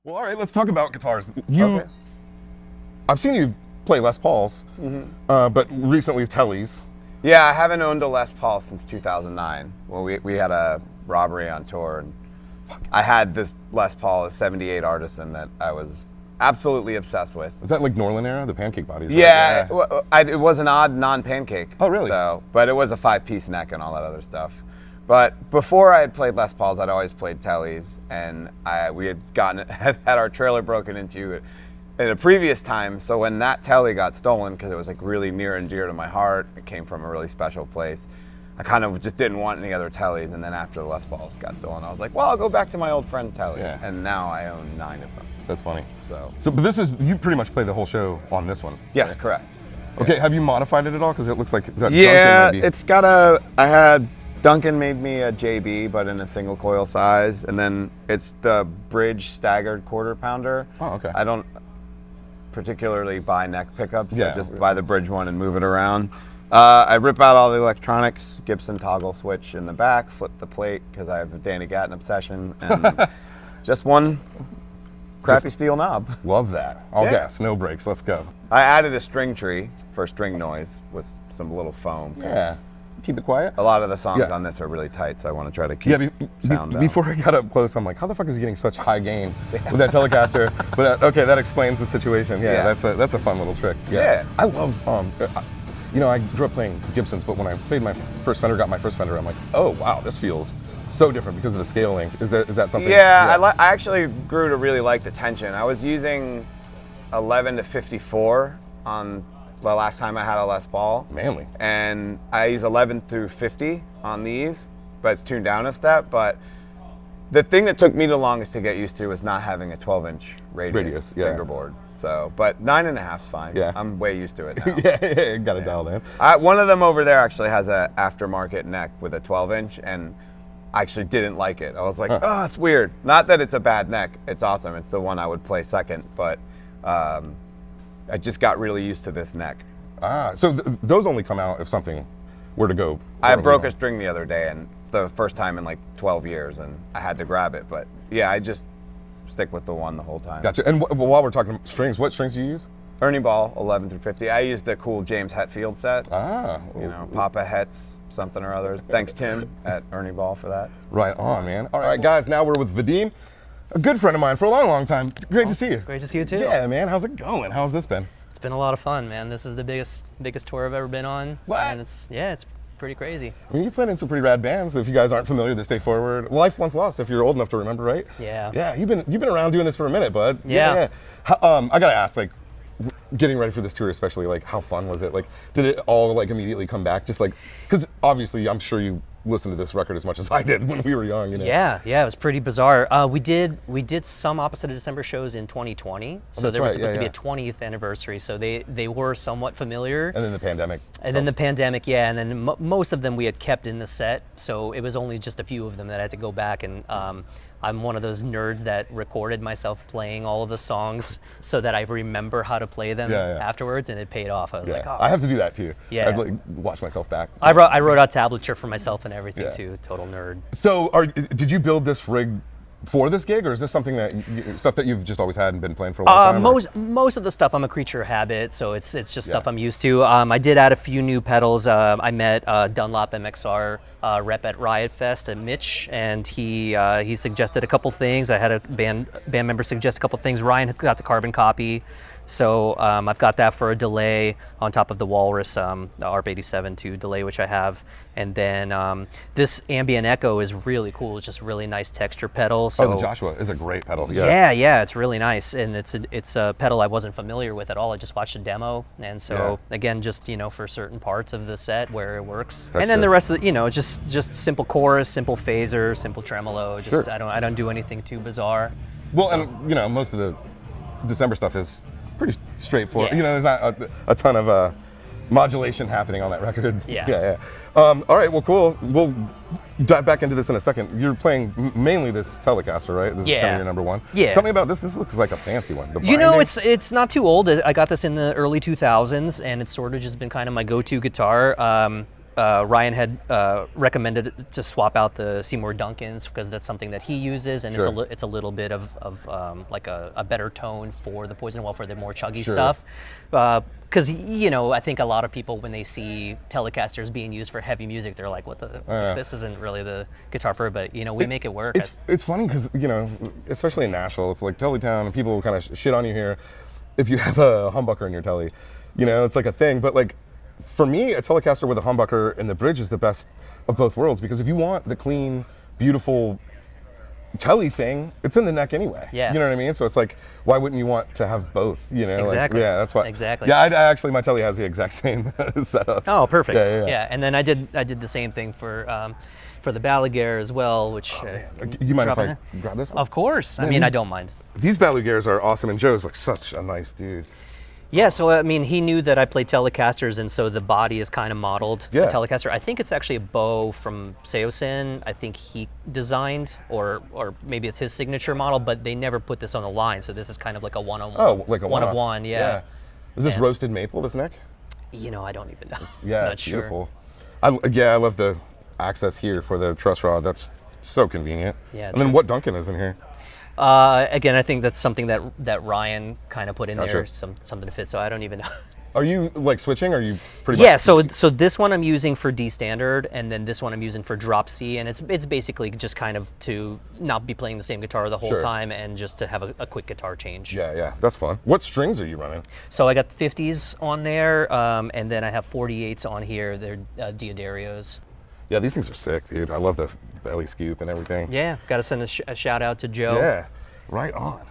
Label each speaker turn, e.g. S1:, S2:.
S1: Well, all right, let's talk about guitars.
S2: Okay.
S1: I've seen you play Les Pauls, but recently Teles.
S2: Yeah, I haven't owned a Les Paul since 2009. Well, we had a robbery on tour, and I had this Les Paul, a 78 Artisan that I was absolutely obsessed with.
S1: Is that like Norland era, the pancake bodies? Right?
S2: Yeah, it was an odd non-pancake.
S1: Oh, really?
S2: So, but it was a 5-piece neck and all that other stuff. But before I had played Les Pauls, I'd always played Teles, and we had our trailer broken into in a previous time. So when that Tele got stolen, because it was like really near and dear to my heart, it came from a really special place, I kind of just didn't want any other Teles. And then after the Les Pauls got stolen, I was like, well, I'll go back to my old friend Tele.
S1: Yeah.
S2: And now I own 9 of them.
S1: That's funny.
S2: So
S1: but you pretty much played the whole show on this one.
S2: yes,
S1: right?
S2: correct.
S1: Okay, have you modified it at all? Because it looks like that
S2: Yeah,
S1: Duncan maybe.
S2: it's got I had Duncan made me a JB, but in a single coil size, and then it's the Bridge staggered quarter pounder.
S1: Oh, okay.
S2: I don't particularly buy neck pickups.
S1: Yeah.
S2: I just buy the Bridge one and move it around. I rip out all the electronics, Gibson toggle switch in the back, flip the plate because I have a Danny Gatton obsession, and just one crappy steel knob.
S1: Love that. All
S2: Yeah.
S1: gas, no brakes. Let's go.
S2: I added a string tree for string noise with some little foam.
S1: Yeah. Keep it quiet.
S2: A lot of the songs
S1: Yeah.
S2: on this are really tight, so I want to try to keep sound down.
S1: Before I got up close, I'm like, how the fuck is he getting such high gain with that Telecaster? But okay, that explains the situation. Yeah,
S2: Yeah.
S1: that's a fun little trick.
S2: Yeah.
S1: I love, I grew up playing Gibsons, but when I played my first Fender, got my first Fender, I'm like, oh wow, this feels so different because of the scaling. Is that something?
S2: Yeah, I actually grew to really like the tension. I was using 11 to 54 on the last time I had a Les Paul.
S1: Manly.
S2: And I use 11 through 50 on these, but it's tuned down a step. But the thing that took me the longest to get used to was not having a 12-inch radius
S1: yeah.
S2: fingerboard. So, but 9.5 is fine.
S1: Yeah.
S2: I'm way used to it now.
S1: yeah, got it dialed in.
S2: One of them over there actually has a aftermarket neck with a 12-inch, and I actually didn't like it. I was like, oh, it's weird. Not that it's a bad neck. It's awesome. It's the one I would play second, but I just got really used to this neck.
S1: So those only come out if something were to go.
S2: I broke a string the other day, and the first time in like 12 years, and I had to grab it. But yeah, I just stick with the one the whole time.
S1: Gotcha. And while we're talking strings, what strings do you use?
S2: Ernie Ball, 11 through 50. I used the cool James Hetfield set.
S1: You
S2: know, Papa Hetz, something or other. Thanks, Tim, at Ernie Ball for that.
S1: Right on, man. All right, guys, now we're with Vadim, a good friend of mine for a long, long time. Great to see you.
S3: Great to see you too.
S1: Yeah, man. How's it going? How's this been?
S3: It's been a lot of fun, man. This is the biggest tour I've ever been on.
S1: What?
S3: And it's pretty crazy.
S1: I mean, you played in some pretty rad bands. If you guys aren't familiar, they Stay Forward. Life Once Lost, if you're old enough to remember, right?
S3: Yeah.
S1: Yeah, you've been around doing this for a minute, bud.
S3: Yeah.
S1: I gotta ask, like, getting ready for this tour, especially, like, how fun was it? Like, did it all like immediately come back? Just like, because obviously, I'm sure you listened to this record as much as I did when we were young. You know?
S3: Yeah, it was pretty bizarre. We did some Opposite of December shows in 2020, so
S1: that's
S3: there was
S1: right,
S3: supposed to be
S1: yeah.
S3: a 20th anniversary, so they were somewhat familiar.
S1: And then the pandemic.
S3: And then the pandemic, yeah, and then most of them we had kept in the set, so it was only just a few of them that I had to go back, and I'm one of those nerds that recorded myself playing all of the songs so that I remember how to play them afterwards, and it paid off. I was like, oh.
S1: I have to do that too.
S3: Yeah.
S1: I've like watched myself back.
S3: I wrote out tablature for myself and everything too. Total nerd.
S1: So, did you build this rig for this gig, or is this something stuff that you've just always had and been playing for a long time?
S3: Most of the stuff, I'm a creature of habit, so it's just stuff I'm used to. I did add a few new pedals. I met Dunlop MXR rep at Riot Fest, Mitch, and he suggested a couple things. I had a band member suggest a couple things. Ryan had got the carbon copy. So I've got that for a delay on top of the Walrus, the ARP87 2 delay, which I have. And then this ambient echo is really cool. It's just really nice texture pedal. So
S1: the Joshua is a great pedal.
S3: Yeah, it's really nice. And it's a pedal I wasn't familiar with at all. I just watched a demo. And so again, just, for certain parts of the set where it works. And then the rest of the, just simple chorus, simple phaser, simple tremolo. Just I don't do anything too bizarre.
S1: Well, so. And most of the December stuff is pretty straightforward.
S3: Yeah.
S1: There's not a ton of modulation happening on that record.
S3: Yeah.
S1: All right, well, cool. We'll dive back into this in a second. You're playing mainly this Telecaster, right? This is kind of your number one.
S3: Yeah.
S1: Tell me about this. This looks like a fancy one.
S3: It's not too old. I got this in the early 2000s, and it's sort of just been kind of my go-to guitar. Ryan had recommended to swap out the Seymour Duncans because that's something that he uses, and
S1: Sure.
S3: it's a little bit of like a better tone for the Poison Well for the more chuggy
S1: Sure.
S3: stuff. Because I think a lot of people when they see Telecasters being used for heavy music, they're like, "What the? This isn't really the guitar for it." But we make it work.
S1: It's funny because especially in Nashville, it's like Teletown, and people kind of shit on you here if you have a humbucker in your Tele. It's like a thing. But like for me, a Telecaster with a humbucker in the bridge is the best of both worlds, because if you want the clean, beautiful Tele thing, it's in the neck anyway.
S3: Yeah.
S1: You know what I mean? So it's like, why wouldn't you want to have both?
S3: Exactly.
S1: Like, yeah, that's why.
S3: Exactly.
S1: Yeah, I actually, my Tele has the exact same setup.
S3: Oh, perfect.
S1: Yeah.
S3: And then I did the same thing for the Balaguer as well, which
S1: You mind if
S3: drop in
S1: I
S3: there?
S1: grab this one?
S3: Of course. I mean, I don't mind.
S1: These Balaguers are awesome, and Joe's like such a nice dude.
S3: Yeah, so I mean, he knew that I played Telecasters, and so the body is kind of modeled
S1: Yeah.
S3: a Telecaster. I think it's actually a bow from Seosin. I think he designed, or maybe it's his signature model, but they never put this on the line, so this is kind of like a one-on-one.
S1: Oh, like a
S3: one of
S1: one-off.
S3: one, yeah.
S1: Is this
S3: Yeah.
S1: roasted maple, this neck?
S3: I don't even know.
S1: Yeah,
S3: Not
S1: it's
S3: sure.
S1: beautiful. I love the access here for the truss rod. That's so convenient.
S3: Yeah,
S1: And then what Duncan is in here?
S3: Again, I think that's something that Ryan kind of put in
S1: Gotcha.
S3: there, something to fit. So I don't even know.
S1: Are you like switching? Or are you pretty
S3: Yeah,
S1: much?
S3: so this one I'm using for D standard, and then this one I'm using for drop C, and it's basically just kind of to not be playing the same guitar the whole
S1: Sure.
S3: time, and just to have a quick guitar change.
S1: Yeah, that's fun. What strings are you running?
S3: So I got 50s on there, and then I have 48s on here. They're Diodarios.
S1: Yeah, these things are sick, dude. I love the belly scoop and everything.
S3: Yeah, got to send a shout out to Joe.
S1: Yeah, right on.